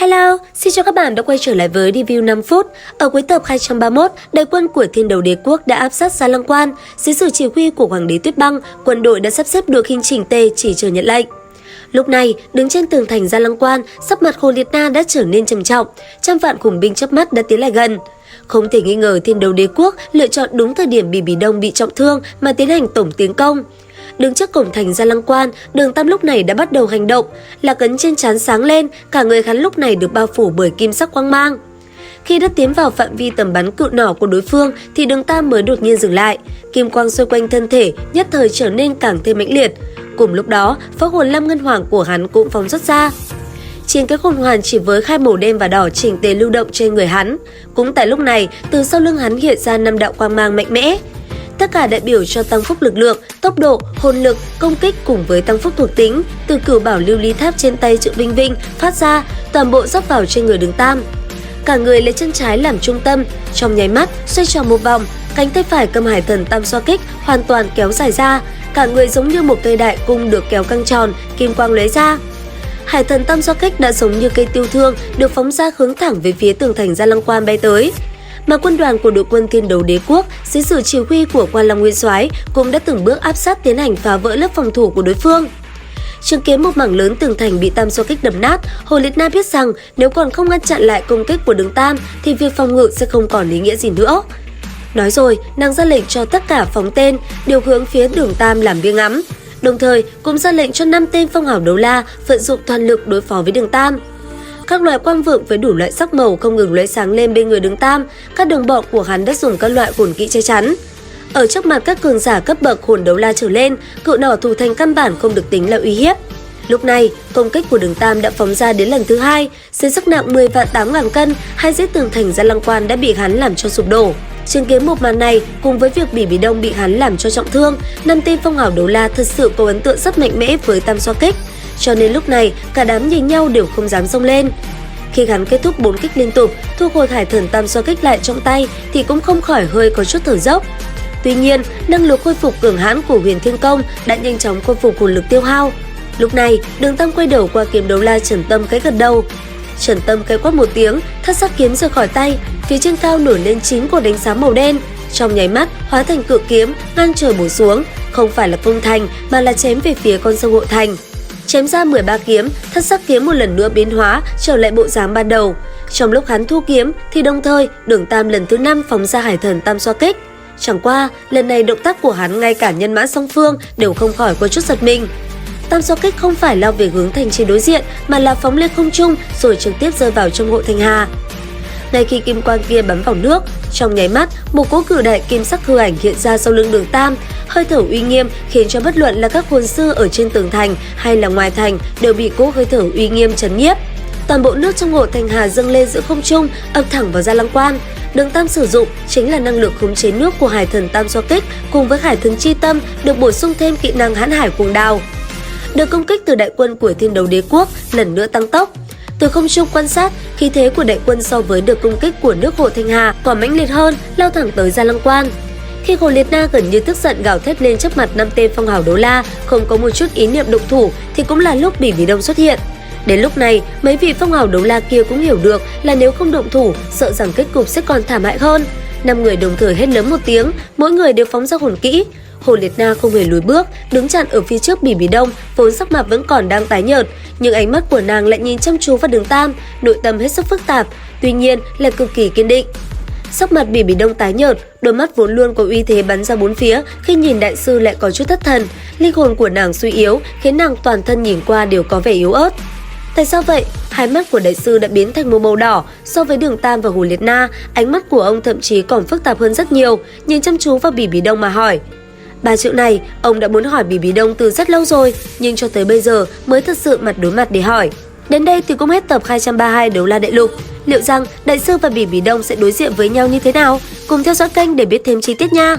Hello, xin chào các bạn đã quay trở lại với review 5 phút. Ở cuối tập 231, đại quân của Thiên Đấu Đế Quốc đã áp sát Gia Lăng Quan. Dưới sự chỉ huy của Hoàng đế Tuyết Băng, quân đội đã sắp xếp đội hình chỉnh tề chỉ chờ nhận lệnh. Lúc này, đứng trên tường thành Gia Lăng Quan, sắc mặt Hồ Liệt Na đã trở nên trầm trọng, trăm vạn khủng binh chớp mắt đã tiến lại gần. Không thể nghi ngờ Thiên Đấu Đế Quốc lựa chọn đúng thời điểm Bỉ Đông bị trọng thương mà tiến hành tổng tiến công. Đứng trước cổng thành Gia Lăng Quan, Đường Tam lúc này đã bắt đầu hành động, lạc ấn trên trán sáng lên, cả người hắn lúc này được bao phủ bởi kim sắc quang mang. Khi đã tiến vào phạm vi tầm bắn cự nỏ của đối phương thì Đường Tam mới đột nhiên dừng lại, kim quang xoay quanh thân thể nhất thời trở nên càng thêm mãnh liệt. Cùng lúc đó, pháo hồn Lam Ngân Hoàng của hắn cũng phóng xuất ra. Trên cái khôn hoàn chỉ với khai màu đen và đỏ chỉnh tề lưu động trên người hắn. Cũng tại lúc này, từ sau lưng hắn hiện ra 5 đạo quang mang mạnh mẽ. Tất cả đại biểu cho tăng phúc lực lượng, tốc độ, hồn lực, công kích cùng với tăng phúc thuộc tính từ cửu bảo lưu ly tháp trên tay Triệu Vinh Vinh phát ra, toàn bộ dốc vào trên người Đường Tam. Cả người lấy chân trái làm trung tâm, trong nháy mắt xoay tròn một vòng, cánh tay phải cầm hải thần tam xoa kích hoàn toàn kéo dài ra, cả người giống như một cây đại cung được kéo căng tròn, kim quang lóe ra. Hải thần tam xoa kích đã giống như cây tiêu thương được phóng ra hướng thẳng về phía tường thành Gia Lăng Quan bay tới. Mà quân đoàn của đội quân Thiên Đấu Đế Quốc dưới sự chỉ huy của Quan Long Nguyên Soái cũng đã từng bước áp sát tiến hành phá vỡ lớp phòng thủ của đối phương. Chứng kiến một mảng lớn tường thành bị tam xoa kích đập nát, Hồ Liệt Na biết rằng nếu còn không ngăn chặn lại công kích của Đường Tam thì việc phòng ngự sẽ không còn ý nghĩa gì nữa. Nói rồi, nàng ra lệnh cho tất cả phóng tên điều hướng phía Đường Tam làm bia ngắm, đồng thời cũng ra lệnh cho 5 tên phong hào đấu la vận dụng toàn lực đối phó với Đường Tam. Các loại quang vượng với đủ loại sắc màu không ngừng lóe sáng lên bên người Đường Tam, các đồng bọn của hắn đã dùng các loại hồn kỹ che chắn. Ở trước mặt các cường giả cấp bậc hồn đấu la trở lên, cự nỏ thủ thành căn bản không được tính là uy hiếp. Lúc này, công kích của Đường Tam đã phóng ra đến lần thứ hai, dưới sức nặng 10 vạn 8.000 cân, hai dãy tường thành Gia Lăng Quan đã bị hắn làm cho sụp đổ. Chứng kiến một màn này, cùng với việc Bỉ Đông bị hắn làm cho trọng thương, 5 tên phong hào đấu la thật sự có ấn tượng rất mạnh mẽ với tam xoa kích. Cho nên lúc này, cả đám nhìn nhau đều không dám xông lên. Khi hắn kết thúc 4 kích liên tục, thu hồi hải thần tam xoa kích lại trong tay thì cũng không khỏi hơi có chút thở dốc. Tuy nhiên, năng lực khôi phục cường hãn của Huyền Thiên Công đã nhanh chóng khôi phục hồn lực tiêu hao. Lúc này, Đường Tam quay đầu qua kiếm đấu la Trần Tâm cái gật đầu. Trần Tâm cái quát một tiếng, thất sắc kiếm rời khỏi tay, phía trên cao nổi lên 9 cột ánh sáng màu đen, trong nháy mắt hóa thành cự kiếm ngang trời bổ xuống, không phải là công thành mà là chém về phía con sông Hộ Thành. Chém ra 13 kiếm, thất sắc kiếm một lần nữa biến hóa trở lại bộ dáng ban đầu. Trong lúc hắn thu kiếm thì đồng thời Đường Tam lần thứ 5 phóng ra hải thần tam xoa kích. Chẳng qua lần này động tác của hắn ngay cả nhân mã song phương đều không khỏi có chút giật mình. Tam xoa kích không phải lao về hướng thành trì đối diện mà là phóng lên không trung rồi trực tiếp rơi vào trong Hộ Thành Hà. Ngay khi kim quang kia bắn vào nước, trong nháy mắt một cỗ cự đại kim sắc hư ảnh hiện ra sau lưng Đường Tam, hơi thở uy nghiêm khiến cho bất luận là các hồn sư ở trên tường thành hay là ngoài thành đều bị cỗ hơi thở uy nghiêm trấn nhiếp. Toàn bộ nước trong Hộ Thành Hà dâng lên giữa không trung, ập thẳng vào Gia Lăng Quan. Đường Tam sử dụng chính là năng lực khống chế nước của hải thần tam xoa kích cùng với hải thần chi tâm được bổ sung thêm kỹ năng hãn hải cuồng đào. Được công kích từ đại quân của Thiên Đấu Đế Quốc lần nữa tăng tốc. Từ không trung quan sát, khí thế của đại quân so với đợt công kích của nước Hộ Thành Hà còn mãnh liệt hơn, lao thẳng tới Gia Lăng Quan. Khi Hồ Liệt Na gần như tức giận gào thét lên trước mặt 5 tên phong hào đấu la, không có một chút ý niệm động thủ thì cũng là lúc Bỉ Đông xuất hiện. Đến lúc này, mấy vị phong hào đấu la kia cũng hiểu được là nếu không động thủ, sợ rằng kết cục sẽ còn thảm hại hơn. 5 người đồng thời hét lớn một tiếng, mỗi người đều phóng ra hồn kỹ. Hồ Liệt Na không hề lùi bước, đứng chặn ở phía trước Bỉ Đông, vốn sắc mặt vẫn còn đang tái nhợt, nhưng ánh mắt của nàng lại nhìn chăm chú vào Đường Tam, nội tâm hết sức phức tạp, tuy nhiên là cực kỳ kiên định. Sắc mặt Bỉ Đông tái nhợt, đôi mắt vốn luôn có uy thế bắn ra bốn phía, khi nhìn đại sư lại có chút thất thần, linh hồn của nàng suy yếu, khiến nàng toàn thân nhìn qua đều có vẻ yếu ớt. Tại sao vậy? Hai mắt của đại sư đã biến thành một màu đỏ. So với Đường Tam và Hồ Liệt Na, ánh mắt của ông thậm chí còn phức tạp hơn rất nhiều, nhìn chăm chú vào Bỉ Đông mà hỏi. 3 chữ này, ông đã muốn hỏi Bỉ Đông từ rất lâu rồi, nhưng cho tới bây giờ mới thật sự mặt đối mặt để hỏi. Đến đây thì cũng hết tập 232 Đấu La Đại Lục. Liệu rằng đại sư và Bỉ Đông sẽ đối diện với nhau như thế nào? Cùng theo dõi kênh để biết thêm chi tiết nha!